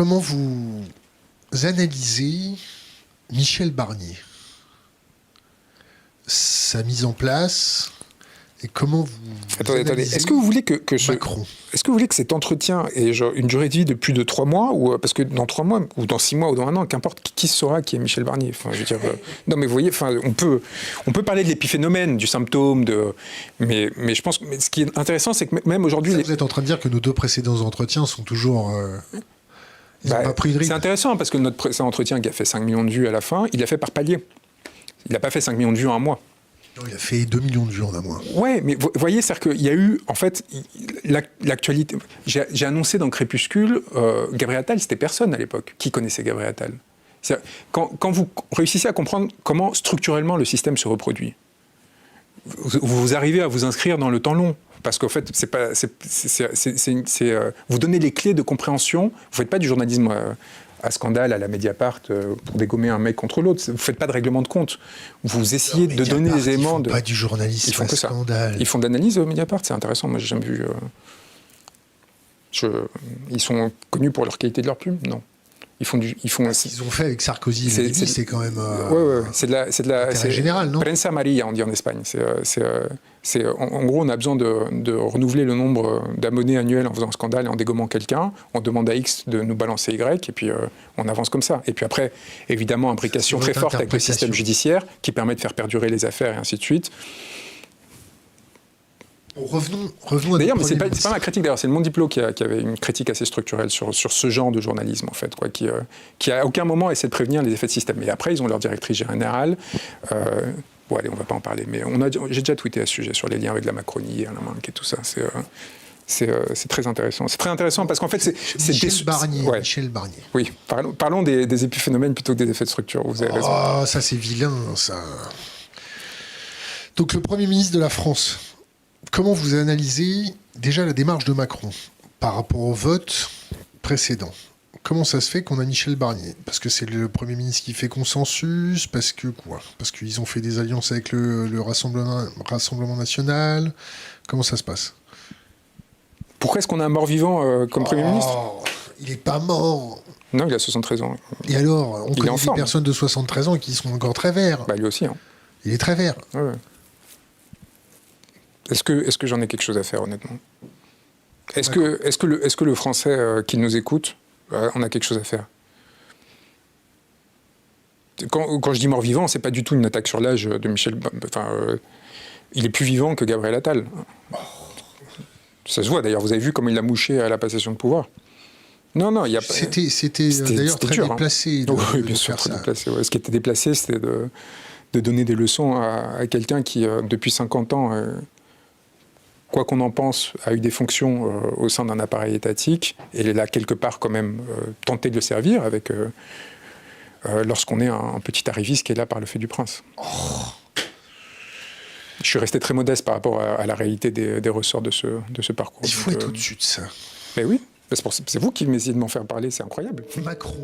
comment vous analysez Michel Barnier, sa mise en place, et comment vous Attendez. Est-ce que vous voulez que Macron. Est-ce que vous voulez que cette entretien ait une durée de vie de plus de 3 mois, ou parce que dans 3 mois ou dans 6 mois ou dans 1 an, qu'importe qui saura qui est Michel Barnier. Enfin, je veux dire, non, mais vous voyez, enfin, on peut parler de l'épiphénomène, du symptôme, mais je pense que ce qui est intéressant, c'est que même aujourd'hui, Vous êtes en train de dire que nos 2 précédents entretiens sont toujours ils n'ont pas pris de rythme. C'est intéressant parce que notre précédent entretien qui a fait 5 millions de vues à la fin, il l'a fait par palier. Il n'a pas fait 5 millions de vues en un mois. Non, il a fait 2 millions de vues en un mois. Ouais, mais vous voyez, c'est-à-dire qu'il y a eu, en fait, l'actualité. J'ai annoncé dans Crépuscule, Gabriel Attal, c'était personne à l'époque. Qui connaissait Gabriel Attal? Quand vous réussissez à comprendre comment structurellement le système se reproduit, vous arrivez à vous inscrire dans le temps long. Parce qu'en fait, vous donnez les clés de compréhension. Vous ne faites pas du journalisme à scandale, à la Mediapart, pour dégommer un mec contre l'autre. Vous ne faites pas de règlement de compte. Vous essayez de donner des éléments. Ils font pas du journalisme à scandale. Ils font de l'analyse au Mediapart, c'est intéressant. Moi, j'ai jamais vu. Ils sont connus pour leur qualité de leur pub? Non. Ce qu'ils ont fait avec Sarkozy et Levy, c'est quand même. Ouais. C'est de la général, non? Prensa Maria, on dit en Espagne. En gros, on a besoin de renouveler le nombre d'abonnés annuels en faisant un scandale et en dégommant quelqu'un. On demande à X de nous balancer Y, et puis on avance comme ça. Et puis après, évidemment, imbrication très forte avec le système judiciaire qui permet de faire perdurer les affaires et ainsi de suite. Revenons à d'ailleurs, mais c'est pas ma critique. D'ailleurs, c'est le Monde Diplo qui avait une critique assez structurelle sur ce genre de journalisme, en fait, quoi, qui à aucun moment essaie de prévenir les effets de système. Mais après, ils ont leur directrice générale. Bon, allez, on va pas en parler. Mais j'ai déjà tweeté à ce sujet sur les liens avec la Macronie, Alain Minc et tout ça. C'est très intéressant. C'est très intéressant parce qu'en fait, c'est Michel Barnier. Ouais. Michel Barnier. Oui, parlons des épiphénomènes plutôt que des effets de structure. Vous avez raison. Ah, ça c'est vilain, ça. Donc le Premier ministre de la France. Comment vous analysez déjà la démarche de Macron par rapport au vote précédent? Comment ça se fait qu'on a Michel Barnier? Parce que c'est le Premier ministre qui fait consensus? Parce que quoi? Parce qu'ils ont fait des alliances avec le Rassemblement national? Comment ça se passe? Pourquoi est-ce qu'on a un mort-vivant comme Premier ministre? Il n'est pas mort. Non, il a 73 ans. Et alors, on connaît des personnes de 73 ans qui sont encore très verts. Bah, lui aussi. Hein. Il est très vert. Ouais. Est-ce que j'en ai quelque chose à faire, honnêtement? Est-ce que le Français qui nous écoute en a quelque chose à faire? Quand je dis mort-vivant, c'est pas du tout une attaque sur l'âge de Michel... il est plus vivant que Gabriel Attal. Ça se voit, d'ailleurs. Vous avez vu comment il l'a mouché à la passation de pouvoir. Non, il y a pas... C'était d'ailleurs très dur, déplacé. Hein. Oui, bien sûr, très déplacé. Ouais. Ce qui était déplacé, c'était de donner des leçons à quelqu'un qui, depuis 50 ans... quoi qu'on en pense, a eu des fonctions au sein d'un appareil étatique, et il a quelque part quand même tenté de le servir avec lorsqu'on est un petit arriviste qui est là par le fait du prince. Je suis resté très modeste par rapport à la réalité des ressorts de ce parcours. Il faut être au-dessus de ça. Mais oui, c'est vous qui m'essayez de m'en faire parler, c'est incroyable. Macron.